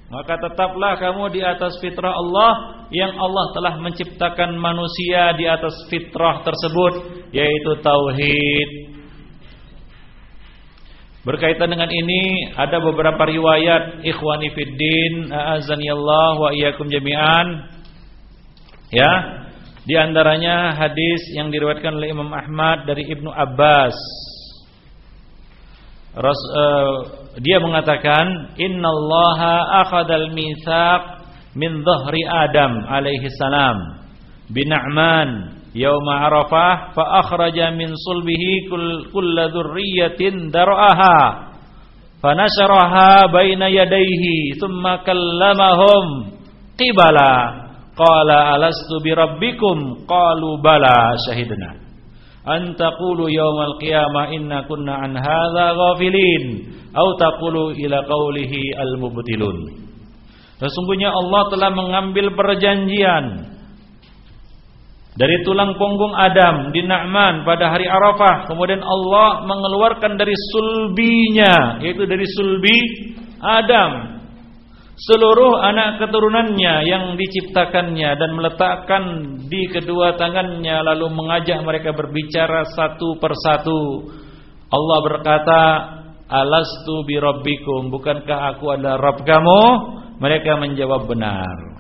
maka tetaplah kamu di atas fitrah Allah yang Allah telah menciptakan manusia di atas fitrah tersebut, yaitu tauhid. Berkaitan dengan ini ada beberapa riwayat, ikhwani fiddin, a'azzanillah wa iyyakum jami'an. Ya, di antaranya hadis yang diriwayatkan oleh Imam Ahmad dari Ibnu Abbas. Dia mengatakan, innallaha akhadal mitsaq min dhahri Adam alaihi salam bina'man yauma Arafah fa akhraja min sulbihi kulla dzurriyyatin dar'aha fa nasharaha baina yadayhi thumma kallamahum qibala qala alastu bi rabbikum qalu bala syahidna an taqulu yaumal qiyamah inna kunna an hadza ghafilin au taqulu ila qaulihi al mubtilun. Sesungguhnya Allah telah mengambil perjanjian dari tulang punggung Adam di Na'man pada hari Arafah. Kemudian Allah mengeluarkan dari sulbinya, yaitu dari sulbi Adam, seluruh anak keturunannya yang diciptakannya, dan meletakkan di kedua tangannya, lalu mengajak mereka berbicara satu persatu. Allah berkata, alastu bi rabbikum, bukankah aku adalah Rabb kamu? Mereka menjawab benar.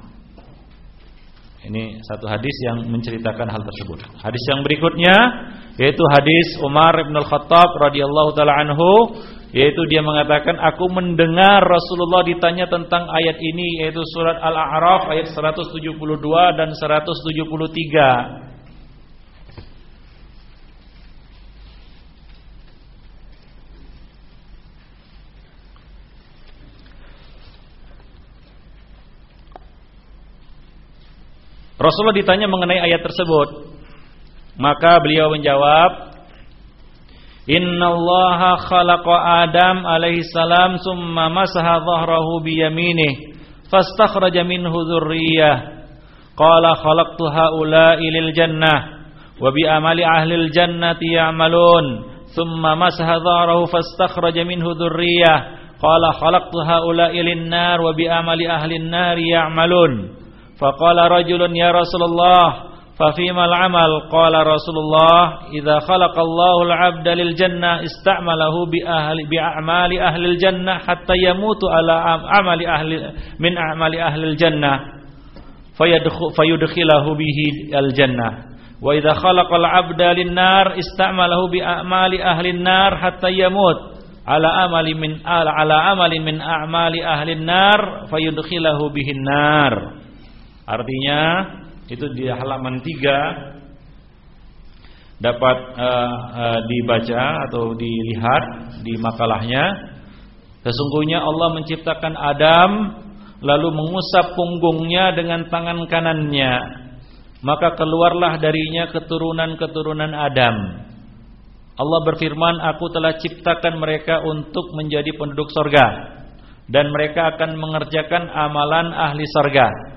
Ini satu hadis yang menceritakan hal tersebut. Hadis yang berikutnya yaitu hadis Umar bin Al-Khattab radhiyallahu taala anhu, yaitu dia mengatakan, aku mendengar Rasulullah ditanya tentang ayat ini, yaitu surat Al-A'raf ayat 172 dan 173. Rasulullah ditanya mengenai ayat tersebut, maka beliau menjawab, innallaha khalaqa Adam alaihi salam summa masaha dhahrahu biyaminih fastakhraja minhu dzurriyyah qala khalaqtu haula'i lil jannah wa bi amali ahli al jannati ya'malun thumma masaha dhahrahu fastakhraja minhu dzurriyyah qala khalaqtu haula'i lin nar wa bi amali ahli an nar ya'malun. Faqala rajulun ya Rasulullah fafima al-amal? Qala Rasulullah idza khalaqallahu al-'abda lil jannah ista'malahu bi a'mali ahli al-jannah hatta yamutu ala amali ahli min a'mali ahli al-jannah fayudkhilahu bihi al-jannah. Wa idza khalaqal 'abda lin-nar ista'malahu bi a'mali ahli an-nar hatta yamut ala amali min a'mali ahli an-nar fayudkhilahu bihi an-nar. Artinya itu di halaman 3 dapat dibaca atau dilihat di makalahnya. Sesungguhnya Allah menciptakan Adam lalu mengusap punggungnya dengan tangan kanannya, maka keluarlah darinya keturunan-keturunan Adam. Allah berfirman, aku telah ciptakan mereka untuk menjadi penduduk sorga, dan mereka akan mengerjakan amalan ahli sorga.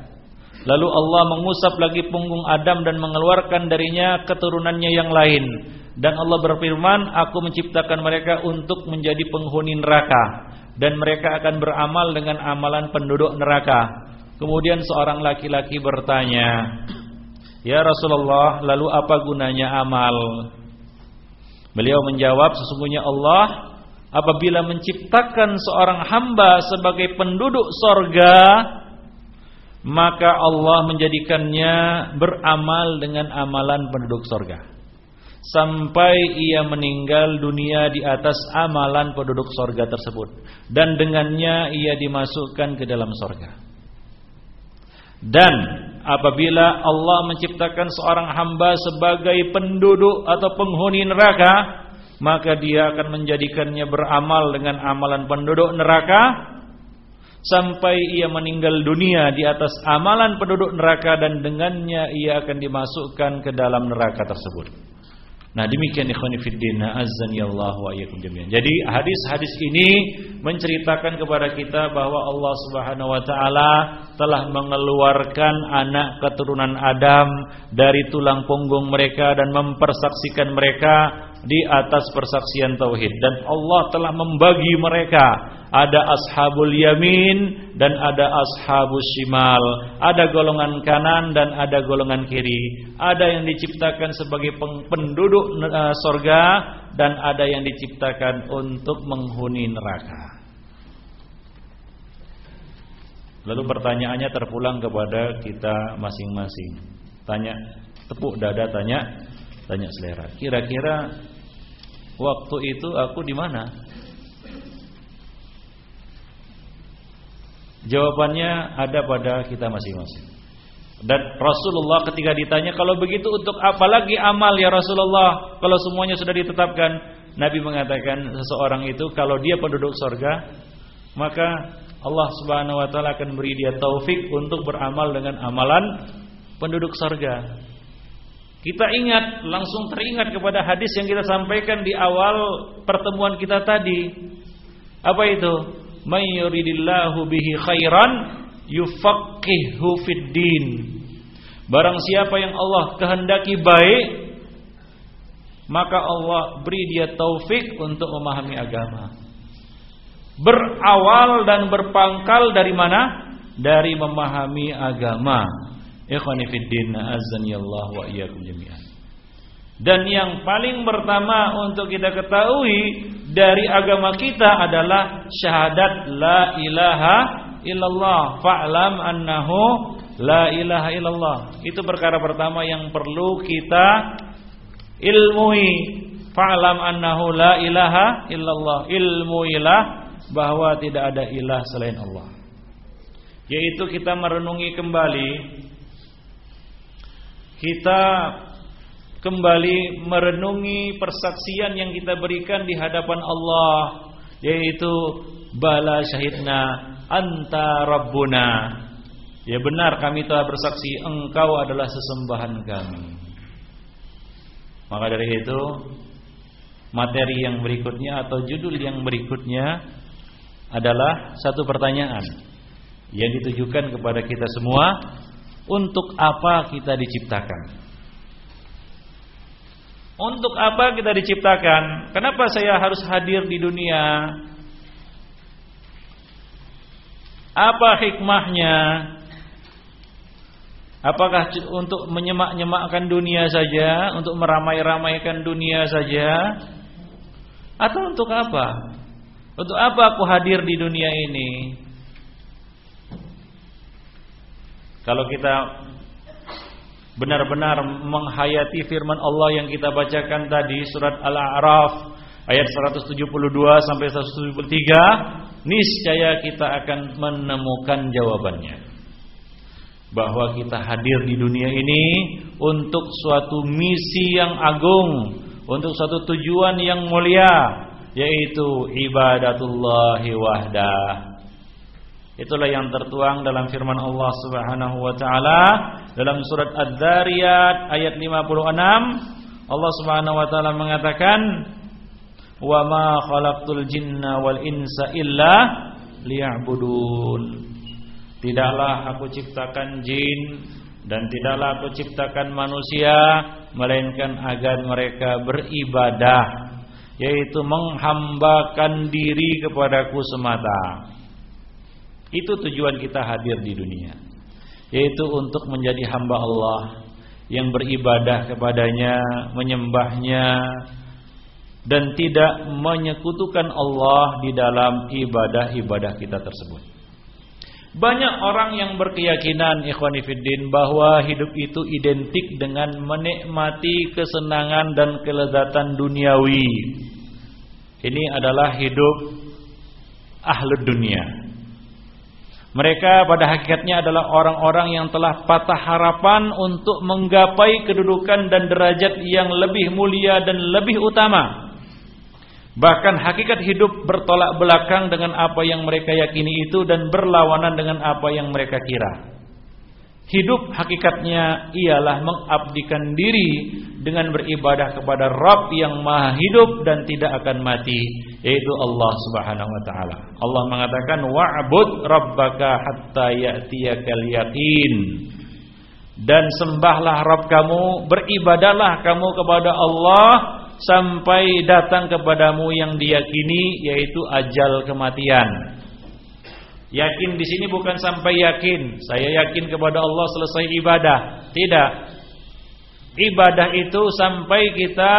Lalu Allah mengusap lagi punggung Adam dan mengeluarkan darinya keturunannya yang lain. Dan Allah berfirman, aku menciptakan mereka untuk menjadi penghuni neraka, dan mereka akan beramal dengan amalan penduduk neraka. Kemudian seorang laki-laki bertanya, ya Rasulullah, lalu apa gunanya amal? Beliau menjawab, sesungguhnya Allah apabila menciptakan seorang hamba sebagai penduduk sorga, maka Allah menjadikannya beramal dengan amalan penduduk sorga sampai ia meninggal dunia di atas amalan penduduk sorga tersebut, dan dengannya ia dimasukkan ke dalam sorga. Dan apabila Allah menciptakan seorang hamba sebagai penduduk atau penghuni neraka, maka dia akan menjadikannya beramal dengan amalan penduduk neraka sampai ia meninggal dunia di atas amalan penduduk neraka, dan dengannya ia akan dimasukkan ke dalam neraka tersebut. Nah, demikian ikhwani fiddin, azani Allah wa iyyakum jami'an. Jadi hadis-hadis ini menceritakan kepada kita bahwa Allah Subhanahu wa taala telah mengeluarkan anak keturunan Adam dari tulang punggung mereka dan mempersaksikan mereka di atas persaksian tauhid, dan Allah telah membagi mereka ada ashabul yamin dan ada ashabus shimal. Ada golongan kanan dan ada golongan kiri. Ada yang diciptakan sebagai penduduk surga dan ada yang diciptakan untuk menghuni neraka. Lalu pertanyaannya terpulang kepada kita masing-masing. Tanya, tepuk dada, tanya selera. Kira-kira waktu itu aku di mana? Jawabannya ada pada kita masing-masing. Dan Rasulullah ketika ditanya, kalau begitu untuk apa lagi amal ya Rasulullah, kalau semuanya sudah ditetapkan? Nabi mengatakan, seseorang itu kalau dia penduduk surga, maka Allah Subhanahu wa taala akan beri dia taufik untuk beramal dengan amalan penduduk surga. Kita ingat, langsung teringat kepada hadis yang kita sampaikan di awal pertemuan kita tadi. Apa itu? May yuridillahu bihi khairan yufaqqihhu fid din. Barang siapa yang Allah kehendaki baik, maka Allah beri dia taufik untuk memahami agama. Berawal dan berpangkal dari mana? Dari memahami agama. Ikhwani fid din, azanillah wa iyyakum jami'an. Dan yang paling pertama untuk kita ketahui dari agama kita adalah syahadat la ilaha illallah. Fa'lam annahu la ilaha illallah. Itu perkara pertama yang perlu kita ilmui. Fa'lam annahu la ilaha illallah. Ilmuilah bahwa tidak ada ilah selain Allah. Yaitu kita merenungi kembali, kita kembali merenungi persaksian yang kita berikan di hadapan Allah, yaitu bala syahidna anta rabbuna. Ya benar, kami telah bersaksi engkau adalah sesembahan kami. Maka dari itu, materi yang berikutnya atau judul yang berikutnya adalah satu pertanyaan yang ditujukan kepada kita semua. Untuk apa kita diciptakan? Untuk apa kita diciptakan? Kenapa saya harus hadir di dunia? Apa hikmahnya? Apakah untuk menyemak-nyemakkan dunia saja, untuk meramai-ramaikan dunia saja, atau untuk apa? Untuk apa aku hadir di dunia ini? Kalau kita benar-benar menghayati firman Allah yang kita bacakan tadi, surat Al-A'raf ayat 172 sampai 173, niscaya kita akan menemukan jawabannya. Bahwa kita hadir di dunia ini untuk suatu misi yang agung, untuk suatu tujuan yang mulia, yaitu ibadatullahi wahdah. Itulah yang tertuang dalam firman Allah Subhanahu wa taala dalam surat Adz-Dzariyat ayat 56. Allah Subhanahu wa taala mengatakan, "Wa ma khalaqtul jinna wal insa illa liya'budun." Tidaklah aku ciptakan jin dan tidaklah aku ciptakan manusia melainkan agar mereka beribadah, yaitu menghambakan diri kepadaku semata. Itu tujuan kita hadir di dunia, yaitu untuk menjadi hamba Allah yang beribadah kepadanya, menyembahnya, dan tidak menyekutukan Allah di dalam ibadah-ibadah kita tersebut. Banyak orang yang berkeyakinan, ikhwani fiddin, bahwa hidup itu identik dengan menikmati kesenangan dan kelezatan duniawi. Ini adalah hidup ahlud dunia. Mereka pada hakikatnya adalah orang-orang yang telah patah harapan untuk menggapai kedudukan dan derajat yang lebih mulia dan lebih utama. Bahkan hakikat hidup bertolak belakang dengan apa yang mereka yakini itu dan berlawanan dengan apa yang mereka kira. Hidup hakikatnya ialah mengabdikan diri dengan beribadah kepada Rabb yang Maha hidup dan tidak akan mati, yaitu Allah Subhanahu wa taala. Allah mengatakan, "Wa'bud rabbaka hatta ya'tiyakal yaqin." Dan sembahlah Rabb kamu, beribadahlah kamu kepada Allah sampai datang kepadamu yang diyakini, yaitu ajal kematian. Yakin di sini bukan sampai yakin, saya yakin kepada Allah selesai ibadah. Tidak. Ibadah itu sampai kita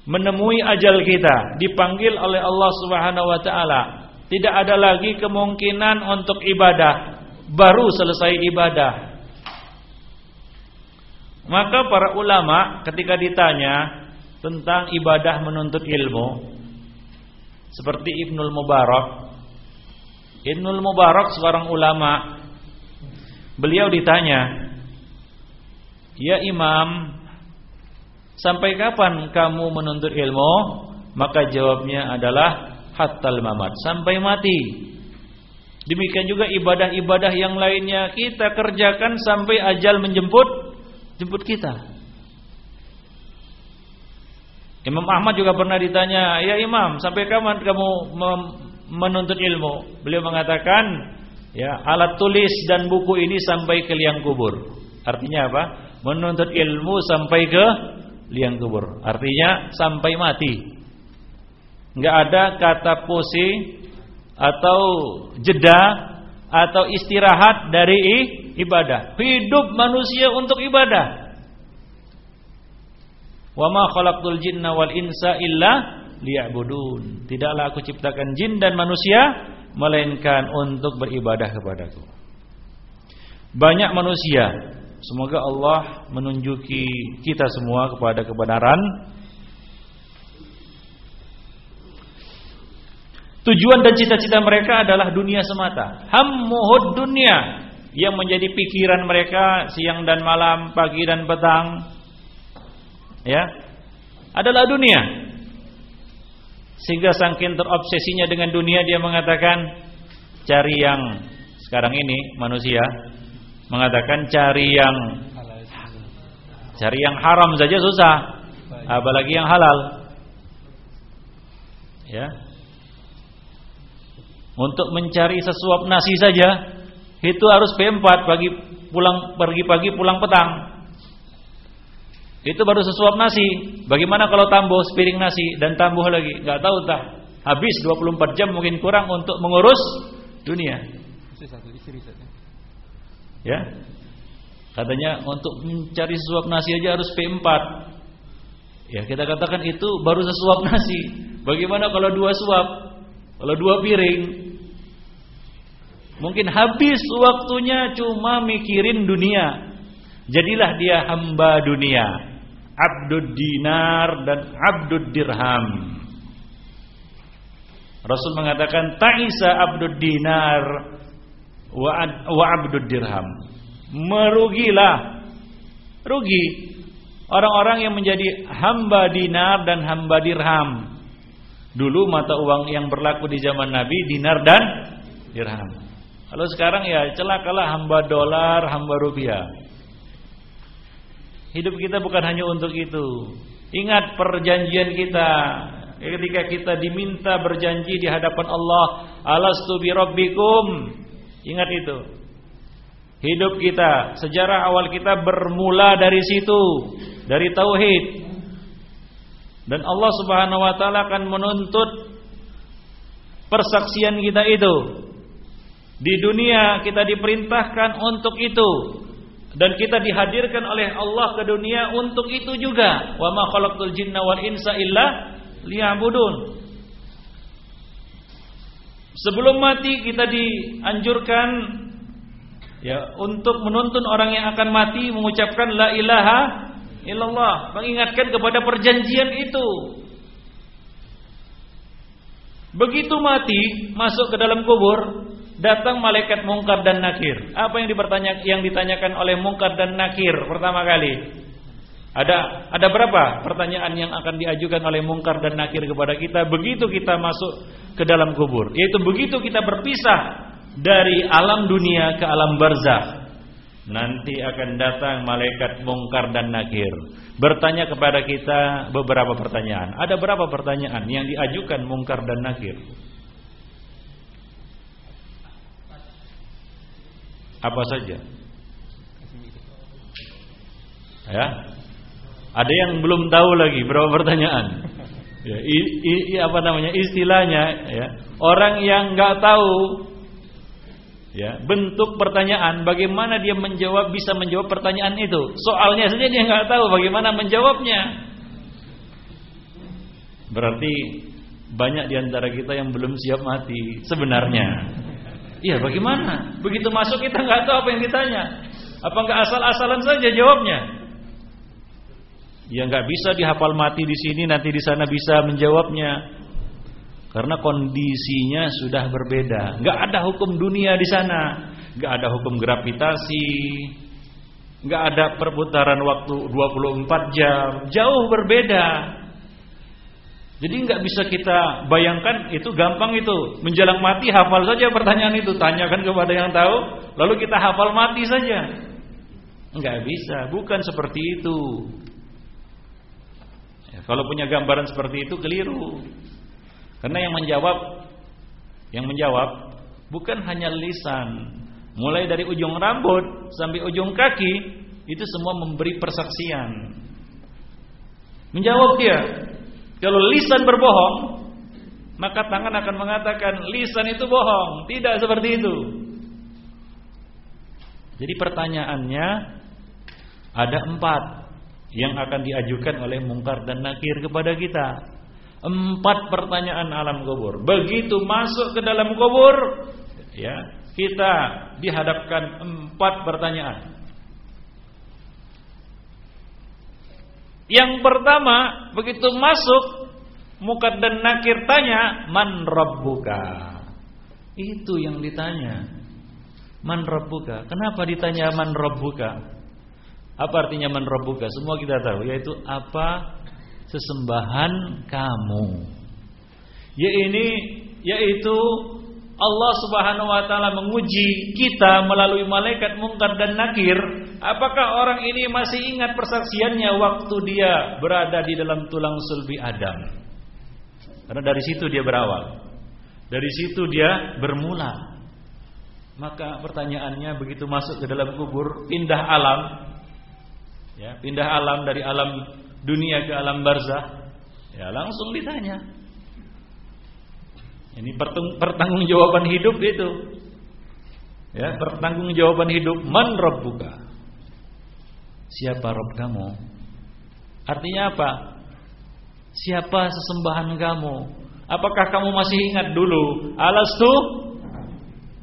menemui ajal kita, dipanggil oleh Allah Subhanahu wa taala. Tidak ada lagi kemungkinan untuk ibadah baru selesai ibadah. Maka para ulama ketika ditanya tentang ibadah menuntut ilmu, seperti Ibnul Mubarak seorang ulama, beliau ditanya, "Ya Imam, sampai kapan kamu menuntut ilmu?" Maka jawabnya adalah hattal mamat, sampai mati. Demikian juga ibadah-ibadah yang lainnya kita kerjakan sampai ajal menjemput kita. Imam Ahmad juga pernah ditanya, "Ya Imam, sampai kapan kamu menuntut ilmu?" Beliau mengatakan, "Ya, alat tulis dan buku ini sampai ke liang kubur." Artinya apa? Menuntut ilmu sampai ke liang kubur. Artinya sampai mati. Enggak ada kata pause atau jeda atau istirahat dari ibadah. Hidup manusia untuk ibadah. Wa ma khalaqtul jinna wal insa illa liya'budun. Tidaklah aku ciptakan jin dan manusia melainkan untuk beribadah kepadaku. Banyak manusia, semoga Allah menunjuki kita semua kepada kebenaran. Tujuan dan cita-cita mereka adalah dunia semata. Hammuhud dunia, yang menjadi pikiran mereka siang dan malam, pagi dan petang, ya, adalah dunia. Sehingga saking terobsesinya dengan dunia, dia mengatakan cari yang sekarang ini manusia mengatakan cari yang haram saja susah, apalagi yang halal. Ya. Untuk mencari sesuap nasi saja itu harus P4 pergi pagi pulang petang. Itu baru sesuap nasi. Bagaimana kalau tambuh sepiring nasi dan tambuh lagi? Enggak tahu tah. Habis 24 jam mungkin kurang untuk mengurus dunia. Ya. Katanya untuk mencari sesuap nasi aja harus P4. Ya, kita katakan itu baru sesuap nasi. Bagaimana kalau 2 suap? Kalau 2 piring? Mungkin habis waktunya cuma mikirin dunia. Jadilah dia hamba dunia, abdud dinar dan abdud dirham. Rasul mengatakan ta'isa abdud dinar wa abdud dirham. Merugilah, rugi orang-orang yang menjadi hamba dinar dan hamba dirham. Dulu mata uang yang berlaku di zaman Nabi dinar dan dirham. Kalau sekarang ya celakalah hamba dolar, hamba rupiah. Hidup kita bukan hanya untuk itu. Ingat perjanjian kita ketika kita diminta berjanji di hadapan Allah, alastu bi rabbikum. Ingat itu. Hidup kita, sejarah awal kita bermula dari situ, dari tauhid. Dan Allah Subhanahu wa taala akan menuntut persaksian kita itu. Di dunia kita diperintahkan untuk itu. Dan kita dihadirkan oleh Allah ke dunia untuk itu juga. Wa ma khalaqtul jinna wal insa illa liya'budun. Sebelum mati kita dianjurkan ya untuk menuntun orang yang akan mati mengucapkan la ilaha illallah, mengingatkan kepada perjanjian itu. Begitu mati, masuk ke dalam kubur, datang malaikat Mungkar dan Nakir. Apa yang ditanyakan oleh Mungkar dan Nakir pertama kali? Ada berapa pertanyaan yang akan diajukan oleh Mungkar dan Nakir kepada kita begitu kita masuk ke dalam kubur? Yaitu begitu kita berpisah dari alam dunia ke alam barzakh. Nanti akan datang malaikat Mungkar dan Nakir bertanya kepada kita beberapa pertanyaan. Ada berapa pertanyaan yang diajukan Mungkar dan Nakir? Apa saja? Ya. Ada yang belum tahu lagi berapa pertanyaan. Ya, apa namanya istilahnya? Ya, orang yang nggak tahu, ya, bentuk pertanyaan, bagaimana dia bisa menjawab pertanyaan itu? Soalnya saja dia nggak tahu bagaimana menjawabnya. Berarti banyak di antara kita yang belum siap mati sebenarnya. Iya, bagaimana? Begitu masuk kita nggak tahu apa yang ditanya. Apa nggak asal-asalan saja jawabnya? Ya nggak bisa dihafal mati di sini, nanti di sana bisa menjawabnya. Karena kondisinya sudah berbeda. Nggak ada hukum dunia di sana, nggak ada hukum gravitasi, nggak ada perputaran waktu 24 jam, jauh berbeda. Jadi nggak bisa kita bayangkan itu gampang itu. Menjelang mati hafal saja pertanyaan itu, tanyakan kepada yang tahu, lalu kita hafal mati saja. Nggak bisa, bukan seperti itu. Ya, kalau punya gambaran seperti itu keliru. Karena yang menjawab bukan hanya lisan, mulai dari ujung rambut sampai ujung kaki itu semua memberi persaksian. Menjawab dia. Kalau lisan berbohong, maka tangan akan mengatakan lisan itu bohong. Tidak seperti itu. Jadi pertanyaannya ada 4 yang akan diajukan oleh Mungkar dan Nakir kepada kita. 4 pertanyaan alam kubur. Begitu masuk ke dalam kubur, ya, kita dihadapkan 4 pertanyaan. Yang pertama, begitu masuk, Mungkar dan Nakir tanya, "Man rabbuka?" Itu yang ditanya. Man rabbuka. Kenapa ditanya man rabbuka? Apa artinya man rabbuka? Semua kita tahu, yaitu apa sesembahan kamu. Yaitu Allah Subhanahu wa taala menguji kita melalui malaikat Mungkar dan Nakir, apakah orang ini masih ingat persaksiannya waktu dia berada di dalam tulang sulbi Adam. Karena dari situ dia berawal. Dari situ dia bermula. Maka pertanyaannya begitu masuk ke dalam kubur, pindah alam. Ya, pindah alam dari alam dunia ke alam barzah. Ya, langsung ditanya. Ini pertanggungjawaban hidup itu. Ya, pertanggungjawaban hidup. Man rabbuka? Siapa Rabb kamu? Artinya apa? Siapa sesembahan kamu? Apakah kamu masih ingat dulu? Alastu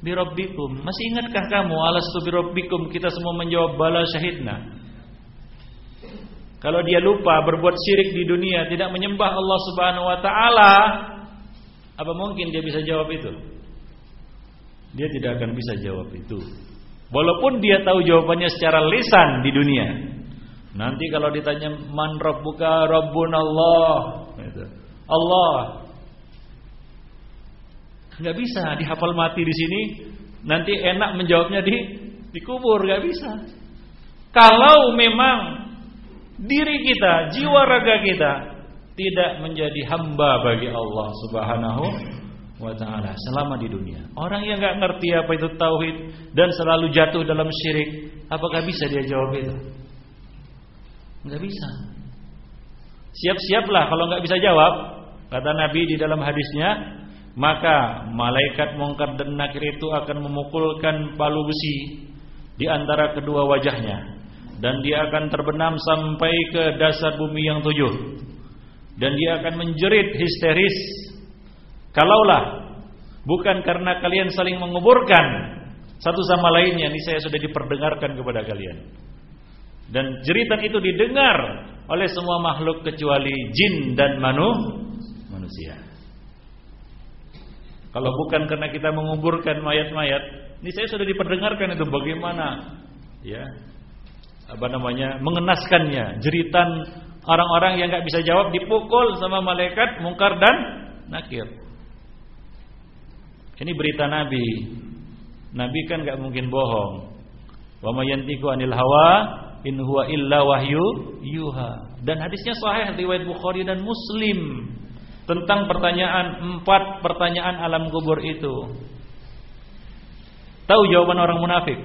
birabbikum. Masih ingatkah kamu? Alastu birabbikum. Kita semua menjawab bala syahidna. Kalau dia lupa berbuat syirik di dunia, tidak menyembah Allah Subhanahu wa taala, apa mungkin dia bisa jawab itu? Dia tidak akan bisa jawab itu. Walaupun dia tahu jawabannya secara lisan di dunia. Nanti kalau ditanya man rabbuka, rabbunallah, gitu. Allah. Enggak bisa dihafal mati di sini, nanti enak menjawabnya di kubur, enggak bisa. Kalau memang diri kita, jiwa raga kita tidak menjadi hamba bagi Allah Subhanahu wa taala selama di dunia. Orang yang enggak ngerti apa itu tauhid dan selalu jatuh dalam syirik, apakah bisa dia jawab itu? Enggak bisa. Siap-siaplah kalau enggak bisa jawab, kata Nabi di dalam hadisnya, maka malaikat Mungkar dan Nakir itu akan memukulkan palu besi di antara kedua wajahnya. Dan dia akan terbenam sampai ke dasar bumi yang 7. Dan dia akan menjerit histeris. Kalaulah bukan karena kalian saling menguburkan satu sama lainnya, ini saya sudah diperdengarkan kepada kalian. Dan jeritan itu didengar oleh semua makhluk kecuali jin dan manusia. Kalau bukan karena kita menguburkan mayat-mayat, ini saya sudah diperdengarkan itu bagaimana, ya, mengenaskannya. Jeritan orang-orang yang enggak bisa jawab dipukul sama malaikat Mungkar dan Nakir. Ini berita Nabi. Nabi kan enggak mungkin bohong. Wa may yantiqu anil hawa in huwa illa wahyu yuha. Dan hadisnya sahih riwayat Bukhari dan Muslim tentang 4 pertanyaan alam kubur itu. Tahu jawaban orang munafik?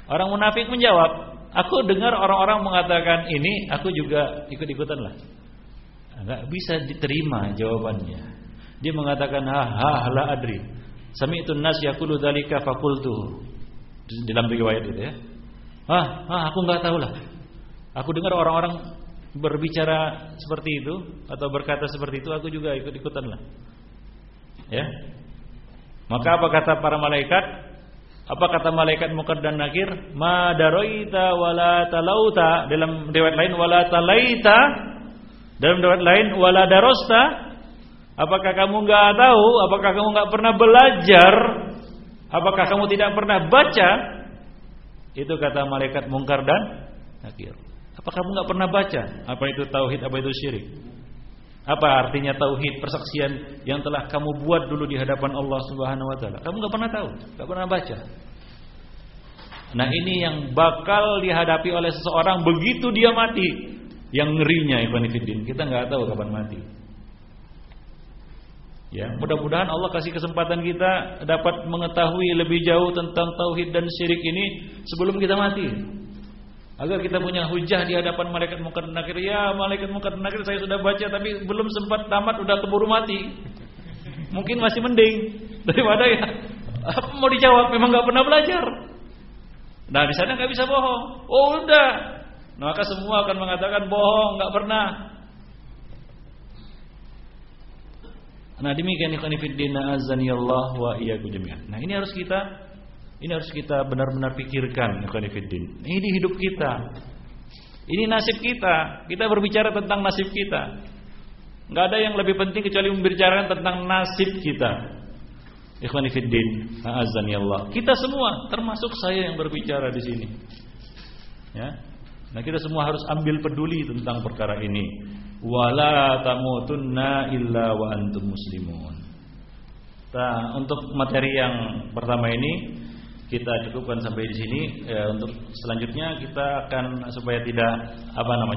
Orang munafik menjawab, Aku dengar orang-orang mengatakan ini, aku juga ikut-ikutan lah. Enggak bisa diterima jawabannya. Dia mengatakan la adri. Sami'tun nas yaqulu dzalika faqultu. Dalam riwayat itu ya. Aku enggak tahu lah. Aku dengar orang-orang berbicara seperti itu atau berkata seperti itu, aku juga ikut-ikutan lah. Ya. Maka apa kata para malaikat? Apa kata malaikat Munkar dan Nakir? Ma daroita wala talauta. Dalam riwayat lain wala talaita. Dalam riwayat lain wala darosta. Apakah kamu enggak tahu? Apakah kamu enggak pernah belajar? Apakah kamu tidak pernah baca? Itu kata malaikat Munkar dan Nakir. Apa kamu enggak pernah baca? Apa itu tauhid, apa itu syirik? Apa artinya tauhid, persaksian yang telah kamu buat dulu di hadapan Allah Subhanahu wa taala? Kamu enggak pernah tahu, enggak pernah baca. Nah, ini yang bakal dihadapi oleh seseorang begitu dia mati. Yang ngerinya ikhwan fillah, kita enggak tahu kapan mati. Ya, mudah-mudahan Allah kasih kesempatan kita dapat mengetahui lebih jauh tentang tauhid dan syirik ini sebelum kita mati. Agar kita punya hujah di hadapan malaikat Munkar dan Nakir. Ya, malaikat Munkar dan Nakir saya sudah baca tapi belum sempat tamat udah keburu mati. Mungkin masih mending daripada ya apa mau dijawab memang enggak pernah belajar. Nah, di sana enggak bisa bohong. Oh, udah. Nah, maka semua akan mengatakan bohong, enggak pernah. Nah, demikian ikhwan fillah azanillah wa iyyakum jami'an. Nah, ini harus kita benar-benar pikirkan ikhwan fillah. Ini hidup kita. Ini nasib kita. Kita berbicara tentang nasib kita. Enggak ada yang lebih penting kecuali membicarakan tentang nasib kita. Ikhwan fillah azanillah. Kita semua, termasuk saya yang berbicara di sini. Ya. Nah, kita semua harus ambil peduli tentang perkara ini. Wala tamutunna illa wa antum muslimun. Nah, untuk materi yang pertama ini kita cukupkan sampai di sini. Untuk selanjutnya kita akan supaya tidak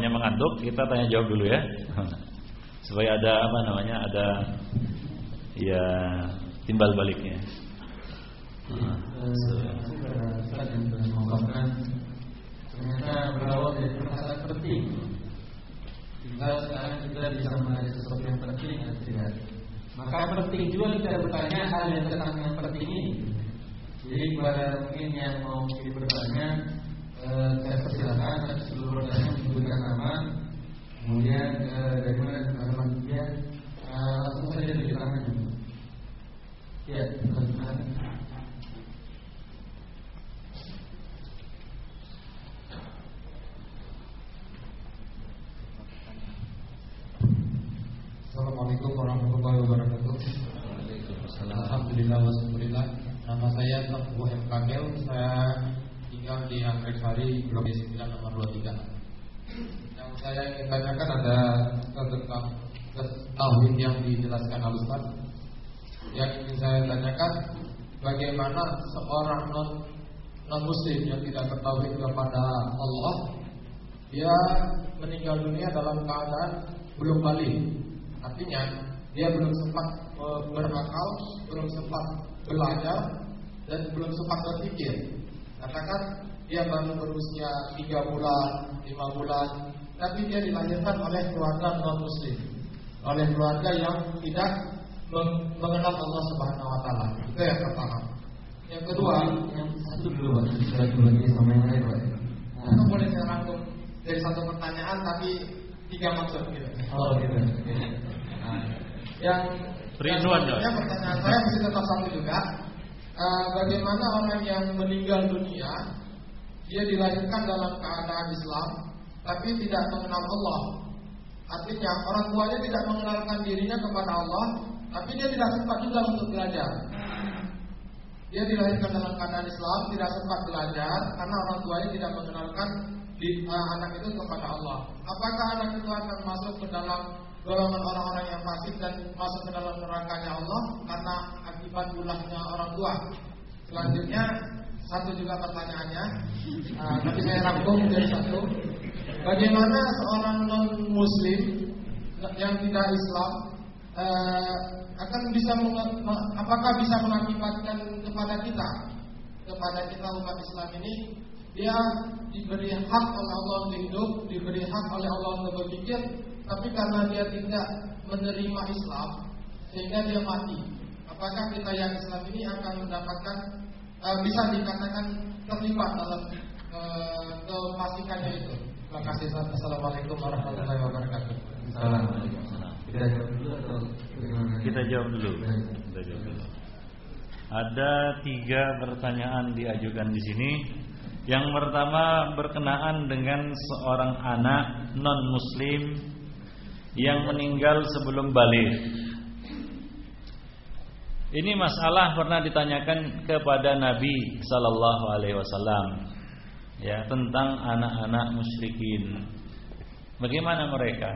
mengantuk, kita tanya jawab dulu ya. Supaya ada ada ya timbal baliknya. Ternyata berawal dari perkataan penting. Tinggal sekarang kita bisa mengenai sesuatu yang penting atau tidak. Maka penting juga kita bertanya hal yang tentang yang penting ini. Jadi kepada mungkin yang mau bertanya, saya persilakan seluruh bertanya menyebutkan nama, kemudian dari mana teman-teman dia langsung saja tunjuk tangan. Ya, silakan. Assalamualaikum warahmatullahi wabarakatuh. Alhamdulillah wassallallahu. Nama saya Abu M. Kamil. Saya tinggal di Anggrek Sari, Blok 9 nomor 23. Yang saya ingin tanyakan ada tentang tauhid yang dijelaskan Al-Ustaz. Yang ingin saya tanyakan, bagaimana seorang non muslim yang tidak bertauhid kepada Allah, dia meninggal dunia dalam keadaan belum balik. Artinya dia belum sempat berakal, belum sempat belajar, dan belum sempat berpikir. Katakan dia baru berusia 3 bulan, 5 bulan, tapi dia dilahirkan oleh keluarga non muslim, oleh keluarga yang tidak mengenal Allah Subhanahu wa taala. Itu yang pertama. Yang kedua, yang satu dulu lagi sama yang lain, Pak. Atau boleh saya rangkum dari satu pertanyaan tapi 3 maksud gitu. Oh, gitu. Yang selanjutnya pertanyaan saya masih tetap satu juga. Bagaimana orang yang meninggal dunia, dia dilahirkan dalam keadaan Islam, tapi tidak mengenal Allah. Artinya orang tuanya tidak mengenalkan dirinya kepada Allah, tapi dia tidak sempat juga untuk belajar. Dia dilahirkan dalam keadaan Islam, tidak sempat belajar karena orang tuanya tidak mengenalkan anak itu kepada Allah. Apakah anak itu akan masuk ke dalam golongan orang-orang yang fasik dan masuk ke dalam nerakanya Allah karena akibat ulahnya orang tua? Selanjutnya satu juga pertanyaannya, tapi saya rangkum menjadi satu. Bagaimana seorang non muslim yang tidak Islam akan bisa apakah bisa mengakibatkan kepada kita umat Islam ini dia diberi hak oleh Allah untuk hidup, diberi hak oleh Allah untuk berpikir, tapi karena dia tidak menerima Islam sehingga dia mati. Apakah kita yang Islam ini akan mendapatkan bisa dikatakan terlibat dalam kefasikannya itu? Terima kasih. Assalamualaikum warahmatullahi wabarakatuh. Assalamualaikum. Kita jawab dulu atau bagaimana? Kita jawab dulu. Ada 3 pertanyaan diajukan di sini. Yang pertama berkenaan dengan seorang anak non-muslim yang meninggal sebelum balik. Ini masalah pernah ditanyakan kepada Nabi sallallahu alaihi wasallam, ya, tentang anak-anak musyrikin. Bagaimana mereka?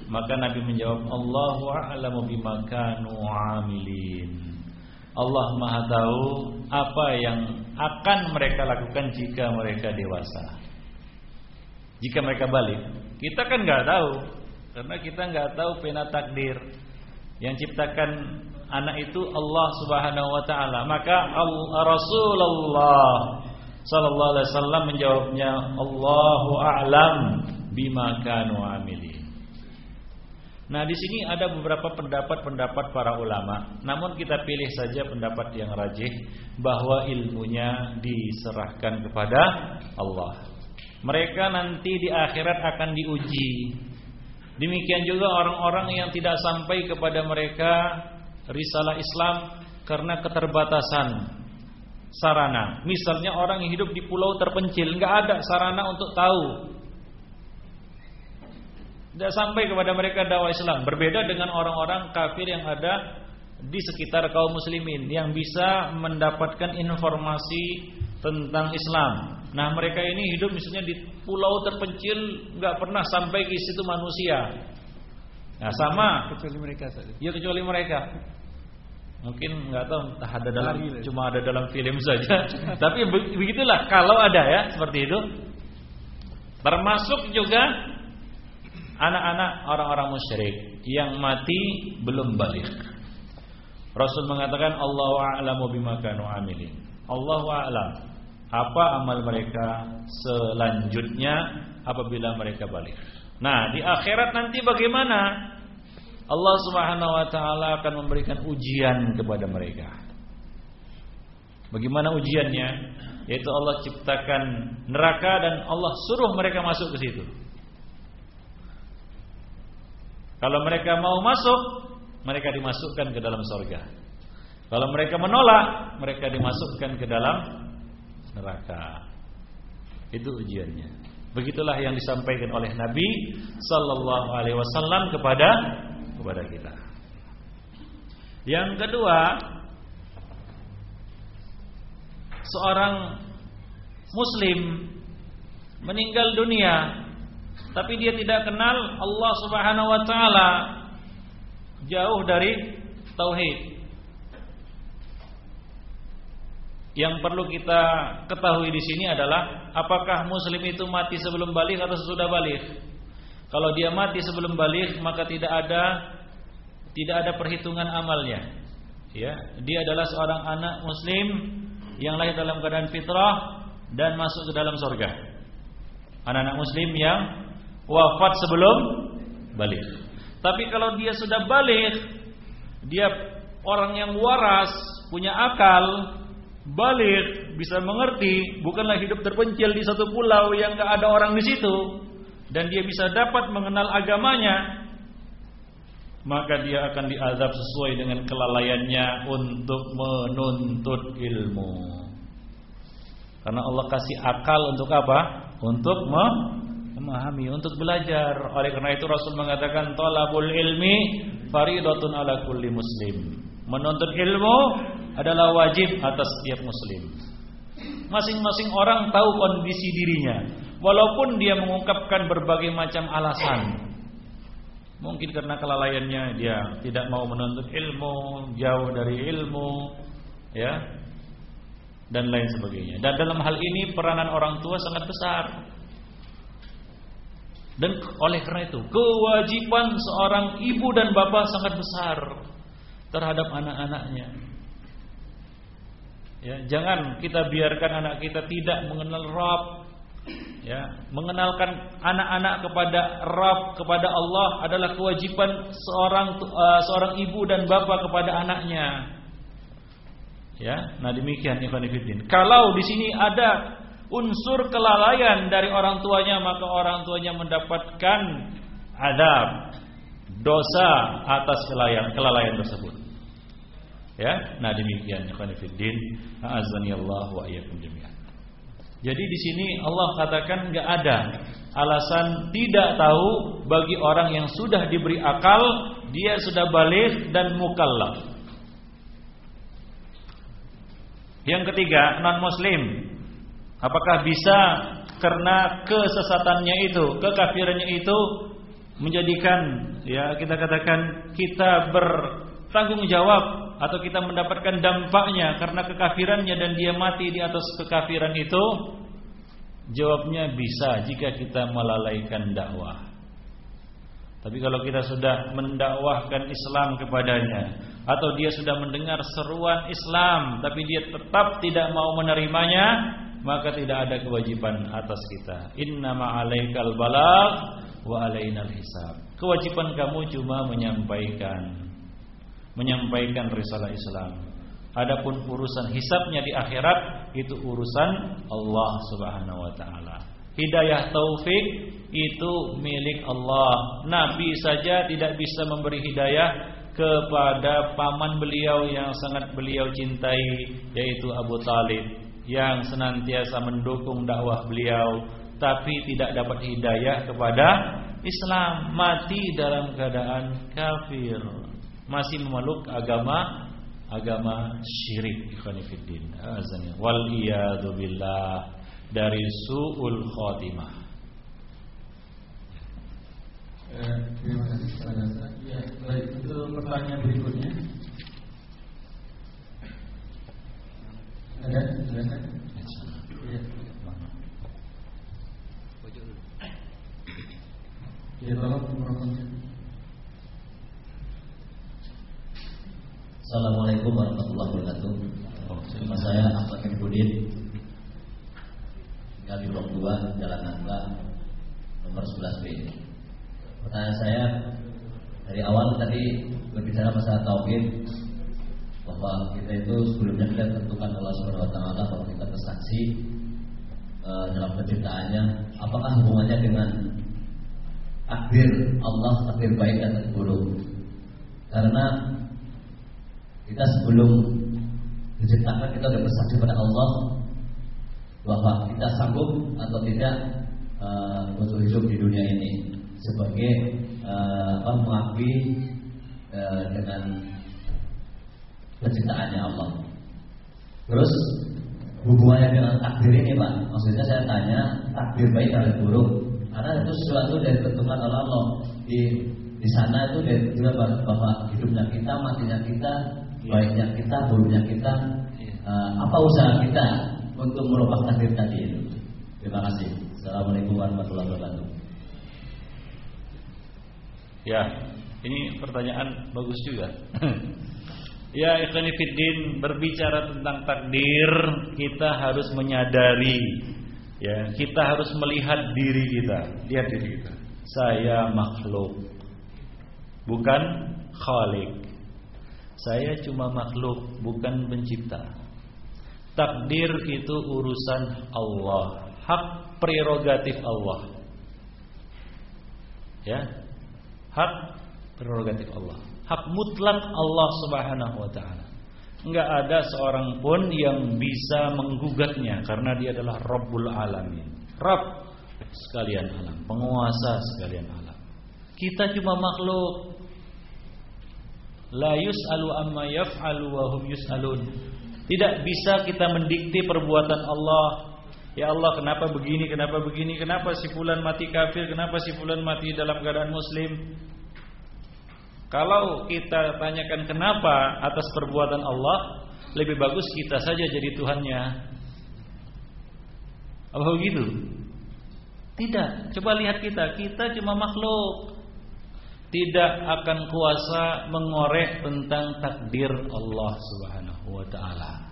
Maka Nabi menjawab, Allahu a'lamu bima kanu 'amilin. Allah Maha tahu apa yang akan mereka lakukan jika mereka dewasa. Jika mereka balik, kita kan nggak tahu, karena kita nggak tahu pena takdir. Yang ciptakan anak itu Allah Subhanahu wa taala. Maka Rasulullah sallallahu alaihi wasallam menjawabnya, Allahu a'lam bima kanu 'amilin. Nah, di sini ada beberapa pendapat para ulama. Namun kita pilih saja pendapat yang rajih, bahwa ilmunya diserahkan kepada Allah. Mereka nanti di akhirat akan diuji. Demikian juga orang-orang yang tidak sampai kepada mereka risalah Islam karena keterbatasan sarana. Misalnya orang yang hidup di pulau terpencil, nggak ada sarana untuk tahu. Tidak sampai kepada mereka dakwah Islam. Berbeda dengan orang-orang kafir yang ada di sekitar kaum muslimin, yang bisa mendapatkan informasi tentang Islam. Nah, mereka ini hidup misalnya di pulau terpencil, nggak pernah sampai ke situ manusia. Nah, sama. Kecuali mereka saja. Ya, kecuali mereka. Mungkin nggak tahu, entah ada dalam, cuma ada dalam film saja. Tapi begitulah kalau ada, ya, seperti itu. Termasuk juga anak-anak orang-orang musyrik yang mati belum balik. Rasul mengatakan, Allahu a'lamu bima kanu 'amilin. Allahu a'lam apa amal mereka selanjutnya apabila mereka balik. Nah, di akhirat nanti bagaimana? Allah Subhanahu wa taala akan memberikan ujian kepada mereka. Bagaimana ujiannya? Yaitu Allah ciptakan neraka dan Allah suruh mereka masuk ke situ. Kalau mereka mau masuk, mereka dimasukkan ke dalam surga. Kalau mereka menolak, mereka dimasukkan ke dalam neraka. Itu ujiannya. Begitulah yang disampaikan oleh Nabi sallallahu alaihi wasallam kepada kita. Yang kedua, seorang muslim meninggal dunia tapi dia tidak kenal Allah Subhanahu wa taala, jauh dari tauhid. Yang perlu kita ketahui di sini adalah apakah muslim itu mati sebelum balik atau sesudah balik. Kalau dia mati sebelum balik, maka tidak ada perhitungan amalnya. Ya, dia adalah seorang anak muslim yang lahir dalam keadaan fitrah dan masuk ke dalam surga. Anak-anak muslim yang wafat sebelum balik. Tapi kalau dia sudah balik, dia orang yang waras, punya akal, balik, bisa mengerti, bukanlah hidup terpencil di satu pulau yang gak ada orang di situ, dan dia bisa dapat mengenal agamanya, maka dia akan diazab sesuai dengan kelalaiannya untuk menuntut ilmu. Karena Allah kasih akal untuk apa? Untuk memahami, untuk belajar. Oleh karena itu Rasul mengatakan, talabul ilmi faridatun ala kulli muslim. Menuntut ilmu adalah wajib atas setiap muslim. Masing-masing orang tahu kondisi dirinya, walaupun dia mengungkapkan berbagai macam alasan. Mungkin karena kelalaiannya dia tidak mau menuntut ilmu, jauh dari ilmu, ya, dan lain sebagainya. Dan dalam hal ini peranan orang tua sangat besar. Dan oleh karena itu kewajiban seorang ibu dan bapak sangat besar terhadap anak-anaknya. Ya, jangan kita biarkan anak kita tidak mengenal Rabb. Ya, mengenalkan anak-anak kepada Rabb, kepada Allah adalah kewajiban seorang ibu dan bapak kepada anaknya. Ya, nah demikian ikhwan fillah. Kalau di sini ada unsur kelalaian dari orang tuanya, maka orang tuanya mendapatkan azab, dosa atas kelalaian tersebut. Ya, nah demikian ikhwan fillah, a'azzanillahu wa iyyakum jami'an. Jadi di sini Allah katakan enggak ada alasan tidak tahu bagi orang yang sudah diberi akal, dia sudah baligh dan mukallaf. Yang ketiga, non muslim. Apakah bisa karena kesesatannya itu, kekafirannya itu menjadikan ya kita katakan kita bertanggung jawab atau kita mendapatkan dampaknya karena kekafirannya dan dia mati di atas kekafiran itu? Jawabnya bisa jika kita melalaikan dakwah. Tapi kalau kita sudah mendakwahkan Islam kepadanya, atau dia sudah mendengar seruan Islam tapi dia tetap tidak mau menerimanya, maka tidak ada kewajiban atas kita. Innama 'alaikal balagh wa 'alainal hisab. Kewajiban kamu cuma menyampaikan risalah Islam. Adapun urusan hisabnya di akhirat itu urusan Allah Subhanahu wa taala. Hidayah taufik itu milik Allah. Nabi saja tidak bisa memberi hidayah kepada paman beliau yang sangat beliau cintai, yaitu Abu Talib, yang senantiasa mendukung dakwah beliau, tapi tidak dapat hidayah kepada Islam, mati dalam keadaan kafir, masih memeluk agama syirik. Ikhwanifiddin, azani wal iyadu billah, dari su'ul khotimah. Terima kasih kepada Ustaz. Ya, baik, itu pertanyaan berikutnya. Ada? Silakan. Ya. Ya, tolong mikrofonnya. Assalamualaikum warahmatullahi wabarakatuh. Nama saya Ahmad Kemudin, tinggal di Blok 2, Jalan Nangka, nomor 11B. Pertanyaan saya, dari awal tadi berbicara masalah tauhid, bahwa kita itu sebelumnya kita tentukan Allah Subhanahu wa taala, bahwa kita bersaksi dalam penciptaannya. Apakah hubungannya dengan takdir Allah, takdir baik dan takdir buruk? Karena kita sebelum diciptakan kita sudah bersaksi pada Allah bahwa kita sanggup atau tidak untuk hidup di dunia ini sebagai mengakui dengan penciptaannya Allah. Terus hubungannya dengan takdir ini, Pak, maksudnya saya tanya takdir baik atau buruk, karena itu sesuatu dari tentukan oleh Allah. Di sana itu dia bahwa hidupnya kita, matinya kita, baiknya kita, buruknya kita, apa usaha kita untuk merubah takdir tadi itu. Terima kasih. Assalamualaikum warahmatullahi wabarakatuh. Ya, ini pertanyaan bagus juga. Ya, ikhwani fiddin, berbicara tentang takdir, kita harus menyadari, ya, kita harus melihat diri kita. Lihat diri kita. Saya makhluk, bukan khalik. Saya cuma makhluk, bukan pencipta. Takdir itu urusan Allah, hak prerogatif Allah. Ya, hak prerogatif Allah, hak mutlak Allah Subhanahu wa taala. Enggak ada seorang pun yang bisa menggugatnya karena dia adalah Rabbul Alamin, Rabb sekalian alam, penguasa sekalian alam. Kita cuma makhluk. La yus'alu amma yaf'alu wa hum yus'alun. Tidak bisa kita mendikte perbuatan Allah. Ya Allah, kenapa begini, kenapa begini, kenapa si fulan mati kafir, kenapa si fulan mati dalam keadaan muslim. Kalau kita tanyakan kenapa atas perbuatan Allah, lebih bagus kita saja jadi Tuhannya. Apa begitu? Tidak. Coba lihat kita cuma makhluk. Tidak akan kuasa mengorek tentang takdir Allah Subhanahu wa taala.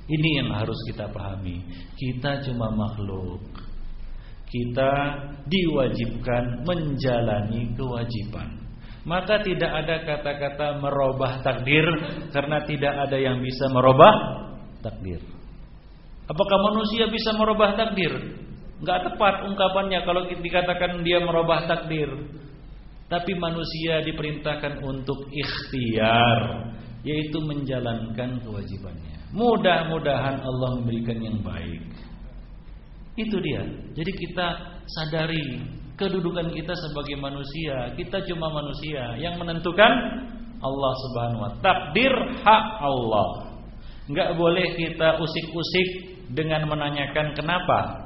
Ini yang harus kita pahami. Kita cuma makhluk. Kita diwajibkan menjalani kewajiban. Maka tidak ada kata-kata merubah takdir, karena tidak ada yang bisa merubah takdir. Apakah manusia bisa merubah takdir? Enggak tepat ungkapannya kalau dikatakan dia merubah takdir. Tapi manusia diperintahkan untuk ikhtiar, yaitu menjalankan kewajibannya. Mudah-mudahan Allah memberikan yang baik. Itu dia. Jadi kita sadari kedudukan kita sebagai manusia. Kita cuma manusia. Yang menentukan Allah Subhanahu wa ta'ala. Takdir hak Allah. Enggak boleh kita usik-usik dengan menanyakan kenapa.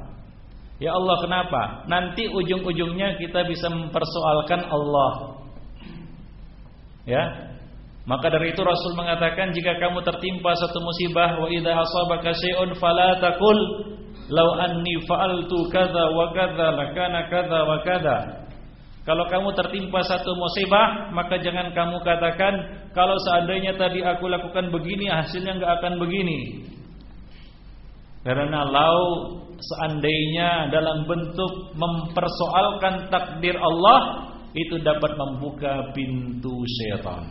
Ya Allah, kenapa? Nanti ujung-ujungnya kita bisa mempersoalkan Allah. Ya. Maka dari itu Rasul mengatakan, jika kamu tertimpa satu musibah, wa idza asabaka syai'un fala taqul law anni fa'altu kadza wa kadza lakana kadza wa kadza. Kalau kamu tertimpa satu musibah, maka jangan kamu katakan, kalau seandainya tadi aku lakukan begini, hasilnya enggak akan begini. Karena lau seandainya dalam bentuk mempersoalkan takdir Allah, itu dapat membuka pintu syaitan.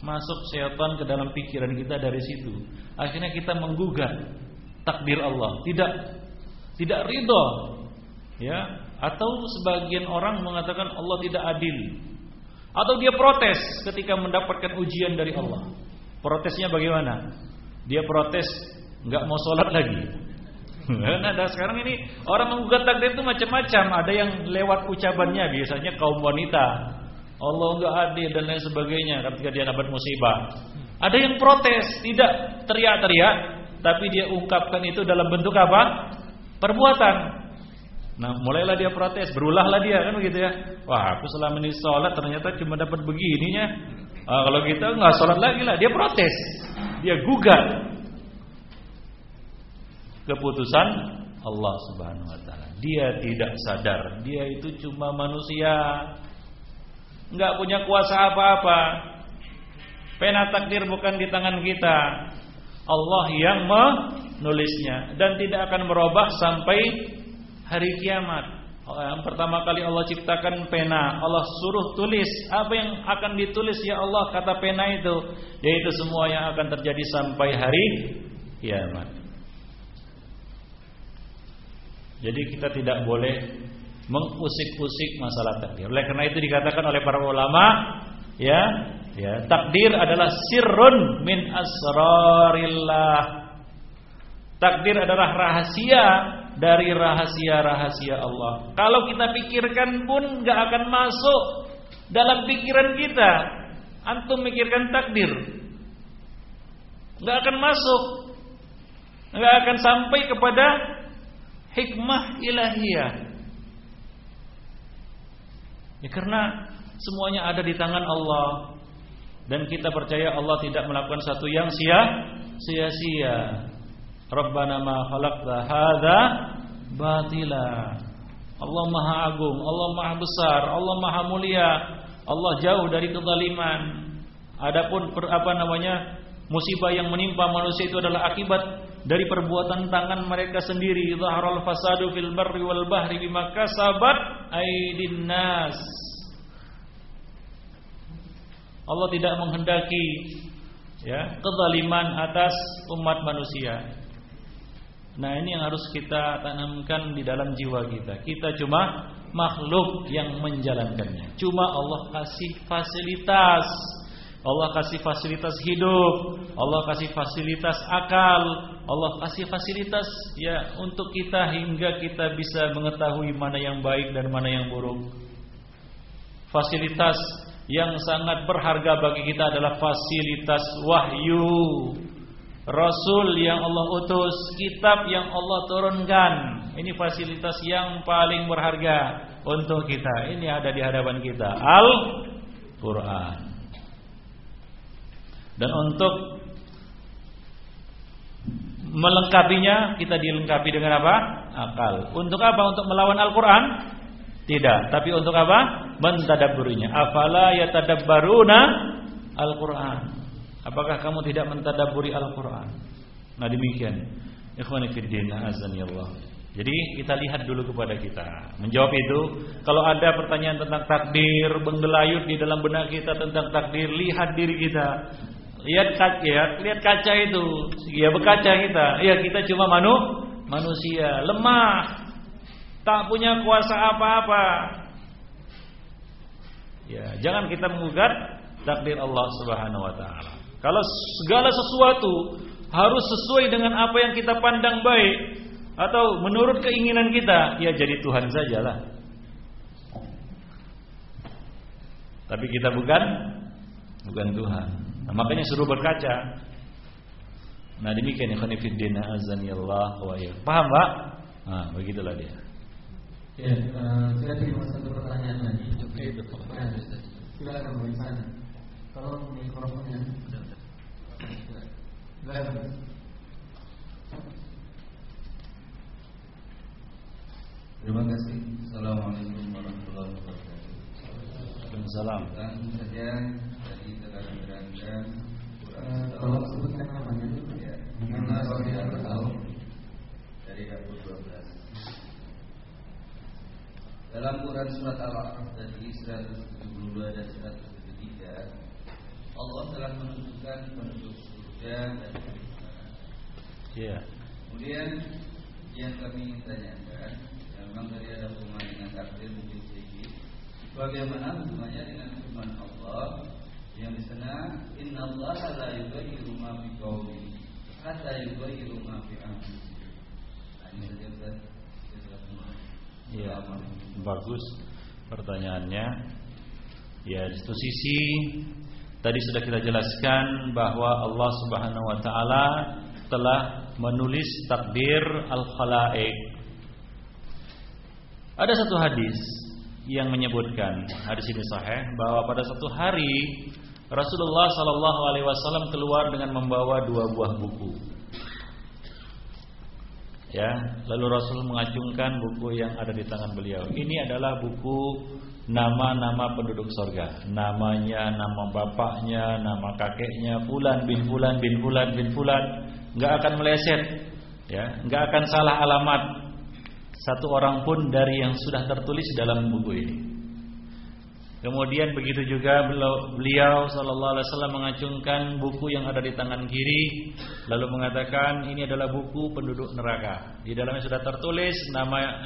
Masuk syaitan ke dalam pikiran kita dari situ. Akhirnya kita menggugat takdir Allah, tidak ridho, ya. Atau sebagian orang mengatakan Allah tidak adil, atau dia protes ketika mendapatkan ujian dari Allah. Protesnya bagaimana? Dia protes nggak mau sholat lagi. Nah, sekarang ini orang menggugat takdir itu macam-macam. Ada yang lewat ucapannya, biasanya kaum wanita, Allah enggak adil dan lain sebagainya ketika dia dapat musibah. Ada yang protes, tidak teriak-teriak, tapi dia ungkapkan itu dalam bentuk apa? Perbuatan. Nah, mulailah dia protes, berulahlah dia, kan begitu ya. Wah, aku selama ini sholat ternyata cuma dapat begininya. Kalau kita enggak sholat lagi lah, dia protes. Dia gugat keputusan Allah Subhanahu wa ta'ala. Dia tidak sadar, dia itu cuma manusia, enggak punya kuasa apa-apa. Pena takdir bukan di tangan kita. Allah yang menulisnya dan tidak akan merubah sampai hari kiamat. Yang pertama kali Allah ciptakan pena, Allah suruh tulis. Apa yang akan ditulis ya Allah, kata pena itu, yaitu semua yang akan terjadi sampai hari kiamat. Jadi kita tidak boleh mengusik-usik masalah takdir. Oleh karena itu dikatakan oleh para ulama, ya, takdir adalah sirrun min asrarillah. Takdir adalah rahasia dari rahasia-rahasia Allah. Kalau kita pikirkan pun gak akan masuk dalam pikiran kita. Antum mikirkan takdir, gak akan masuk, gak akan sampai kepada hikmah ilahiyah. Ya, karena semuanya ada di tangan Allah. Dan kita percaya Allah tidak melakukan satu yang sia-sia. Rabbana ma khalaqta hadza batila. Allah Maha Agung, Allah Maha Besar, Allah Maha Mulia. Allah jauh dari kezaliman. Adapun musibah yang menimpa manusia itu adalah akibat dari perbuatan tangan mereka sendiri. Zaharal fasadu fil barri wal bahri bima kasabat aydin nas. Allah tidak menghendaki kezaliman atas umat manusia. Nah, ini yang harus kita tanamkan di dalam jiwa kita. Kita cuma makhluk yang menjalankannya. Cuma Allah kasih fasilitas. Allah kasih fasilitas hidup, Allah kasih fasilitas akal, Allah kasih fasilitas untuk kita hingga kita bisa mengetahui mana yang baik dan mana yang buruk. Fasilitas yang sangat berharga bagi kita adalah fasilitas wahyu, Rasul yang Allah utus, kitab yang Allah turunkan. Ini fasilitas yang paling berharga untuk kita. Ini ada di hadapan kita, Al-Quran. Dan untuk melengkapinya kita dilengkapi dengan apa? Akal. Untuk apa? Untuk melawan Al-Quran? Tidak. Tapi untuk apa? Mentadabburinya. Afala yatadabbaruna Al-Quran. Apakah kamu tidak mentadabburi Al-Quran? Nah demikian. Ikhwani fiddin, azani Allah. Jadi kita lihat dulu kepada kita. Menjawab itu, kalau ada pertanyaan tentang takdir, menggelayut di dalam benak kita tentang takdir, lihat diri kita. Lihat kaca itu. Ya berkaca kita. Ya kita cuma manusia, lemah. Tak punya kuasa apa-apa. Ya, jangan kita menggugat takdir Allah Subhanahu wa taala. Kalau segala sesuatu harus sesuai dengan apa yang kita pandang baik atau menurut keinginan kita, ya jadi Tuhan sajalah. Tapi kita bukan Tuhan. Nah, makanya suruh berkaca. Nah, demikian ikhwan fillah azanillah wa iyyakum. Paham, Pak? Nah, begitulah dia. Ya, saya terima satu pertanyaan lagi. Silakan di sana. Tolong mikrofonnya. Silakan. Terima kasih. Assalamualaikum warahmatullahi wabarakatuh. Waalaikumsalam. Langsung saja tadi telah diterangkan Tolong sebutkan namanya. Ya, Muhammad Rabiul Awal dari dapur 12. Dalam Quran surat Al-A'raf tadi 172 dan 173, Allah telah menunjukkan penduduk surga dan neraka. Iya. Kemudian yang kami ingin tanyakan, memang tadi ada hubungan dengan takdir mungkin sedikit. Bagaimana hubungannya dengan firman Allah yang di sana, Innallaha la yughayyiru ma biqaumin hatta yughayyiru ma bi anfusihim. Ini saja Ustaz. Iya, bagus pertanyaannya. Ya, di satu sisi tadi sudah kita jelaskan bahwa Allah Subhanahu wa taala telah menulis takdir al-khalaiq. Ada satu hadis yang menyebutkan, hadis ini sahih, bahwa pada satu hari Rasulullah sallallahu alaihi wasallam keluar dengan membawa 2 buah buku. Ya, lalu Rasul mengacungkan buku yang ada di tangan beliau. Ini adalah buku nama-nama penduduk surga. Namanya, nama bapaknya, nama kakeknya, fulan bin fulan bin fulan bin fulan. Enggak akan meleset, ya, enggak akan salah alamat satu orang pun dari yang sudah tertulis dalam buku ini. Kemudian begitu juga beliau sallallahu alaihi wasallam mengacungkan buku yang ada di tangan kiri, lalu mengatakan ini adalah buku penduduk neraka. Di dalamnya sudah tertulis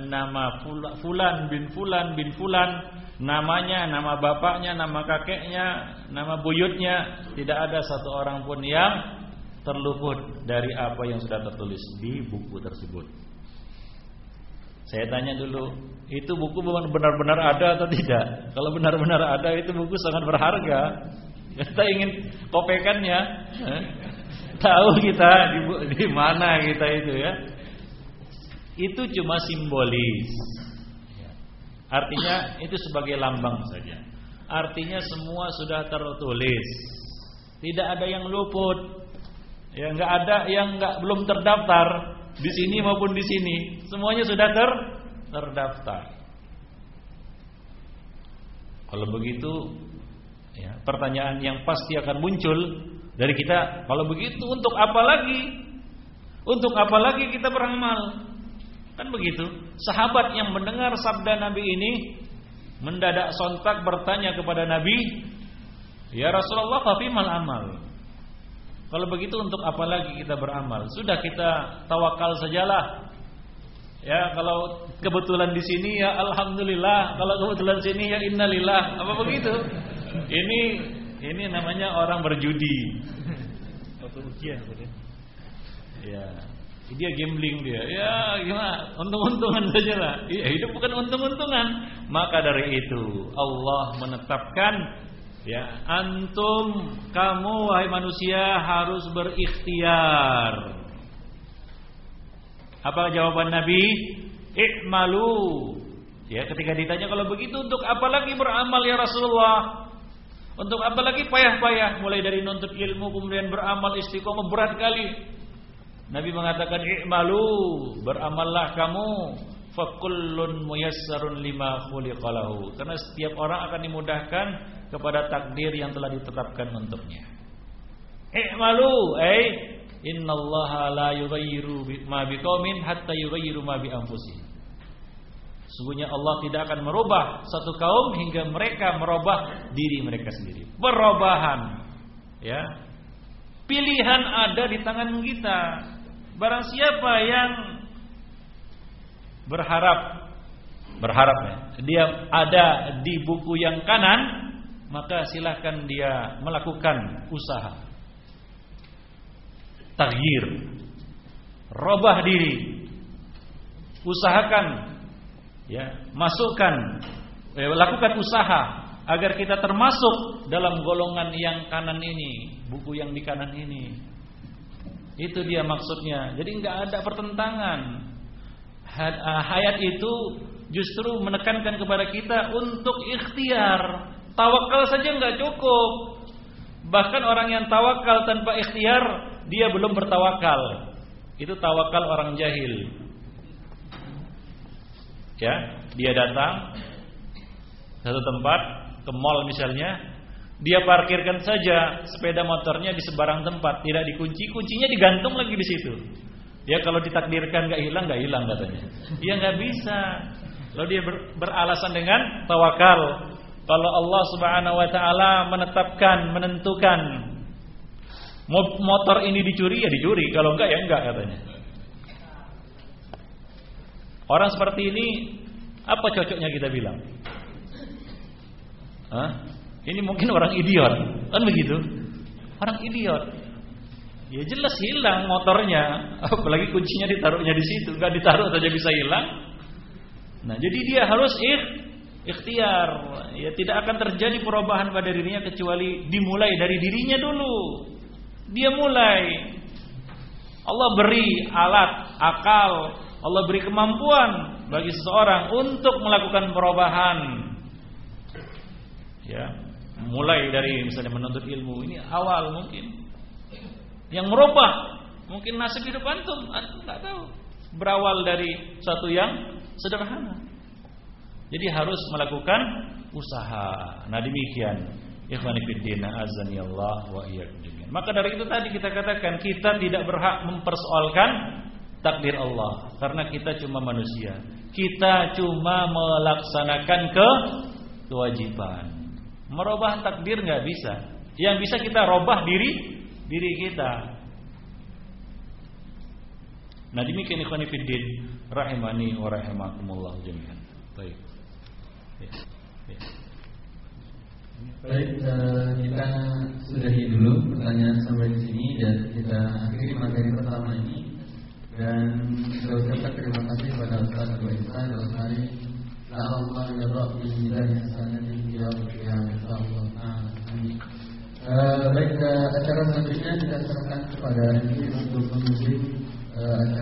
nama fulan bin fulan bin fulan, namanya, nama bapaknya, nama kakeknya, nama buyutnya. Tidak ada satu orang pun yang terluput dari apa yang sudah tertulis di buku tersebut. Saya tanya dulu, itu buku benar-benar ada atau tidak? Kalau benar-benar ada, itu buku sangat berharga. Kita ingin kopekannya, tahu kita di mana kita itu ya. Itu cuma simbolis. Artinya itu sebagai lambang saja. Artinya semua sudah tertulis. Tidak ada yang luput. Ya, nggak ada yang belum terdaftar. Di sini maupun di sini, semuanya sudah terdaftar. Kalau begitu, ya, pertanyaan yang pasti akan muncul dari kita, kalau begitu untuk apa lagi? Untuk apa lagi kita beramal? Kan begitu. Sahabat yang mendengar sabda Nabi ini mendadak sontak bertanya kepada Nabi, "Ya Rasulullah, fa fimal amal?" Kalau begitu untuk apa lagi kita beramal? Sudah kita tawakal sajalah. Ya, kalau kebetulan di sini ya alhamdulillah, kalau kebetulan sini ya innalillah. Apa begitu? Ini namanya orang berjudi. Ya, dia gambling dia. Ya, gimana? Untung-untungan sajalah. Iya, hidup bukan untung-untungan. Maka dari itu Allah menetapkan, ya, antum, kamu wahai manusia harus berikhtiar. Apa jawaban Nabi? I'malu. Ya, ketika ditanya kalau begitu untuk apa lagi beramal ya Rasulullah? Untuk apa lagi payah-payah mulai dari nuntut ilmu kemudian beramal istiqomah berat kali. Nabi mengatakan i'malu, beramallah kamu. Fakullun muyassarun lima khuliqalahu. Karena setiap orang akan dimudahkan kepada takdir yang telah ditetapkan untuknya. I'malu, Innallaha la yughayyiru ma biqaumin hatta yughayyiru ma bi anfusihim. Sungguhnya Allah tidak akan merubah satu kaum hingga mereka merubah diri mereka sendiri. Perubahan, ya. Pilihan ada di tangan kita. Barang siapa yang berharap ya, dia ada di buku yang kanan, maka silahkan dia melakukan usaha taghyir, robah diri, usahakan, ya, masukkan, lakukan usaha agar kita termasuk dalam golongan yang kanan ini, buku yang di kanan ini. Itu dia maksudnya. Jadi nggak ada pertentangan. Hayat itu justru menekankan kepada kita untuk ikhtiar. Tawakal saja nggak cukup. Bahkan orang yang tawakal tanpa ikhtiar, dia belum bertawakal. Itu tawakal orang jahil. Ya, dia datang satu tempat, ke mall misalnya, dia parkirkan saja sepeda motornya di sebarang tempat, tidak dikunci, kuncinya digantung lagi di situ. Ya, kalau ditakdirkan nggak hilang katanya. Ya nggak bisa. Lalu dia beralasan dengan tawakal. Kalau Allah Subhanahu wa taala menentukan motor ini dicuri, ya dicuri, kalau enggak ya enggak katanya. Orang seperti ini apa cocoknya kita bilang? Ini mungkin orang idiot, kan begitu? Orang idiot. Ya jelas hilang motornya, apalagi kuncinya ditaruhnya di situ, enggak ditaruh saja bisa hilang. Nah, jadi dia harus ikhtiar. Ya, tidak akan terjadi perubahan pada dirinya kecuali dimulai dari dirinya dulu. Dia mulai. Allah beri alat, akal, Allah beri kemampuan bagi seseorang untuk melakukan perubahan. Ya, mulai dari misalnya menuntut ilmu, ini awal mungkin. Yang merubah mungkin nasib hidup antum enggak tahu. Berawal dari satu yang sederhana. Jadi harus melakukan usaha. Nah, demikian ikhwani fiddin azani Allah wa iyyakum jami'an. Maka dari itu tadi kita katakan kita tidak berhak mempersoalkan takdir Allah karena kita cuma manusia. Kita cuma melaksanakan kewajiban. Merubah takdir enggak bisa. Yang bisa kita robah diri kita. Nah, demikian ikhwani fiddin rahimani wa rahimakumullah jami'an. Baik. Baik, kita sudahi dulu pertanyaan sampai di sini dan kita akhiri materi pertama ini. Dan kita ucapkan terima kasih kepada Ustaz Abu Ihsan Al-Ansari. Allah ya Rabbi billahi hasanati ya Allah. Amin. Baik, acara selanjutnya kita serahkan kepada Andi untuk menuju acara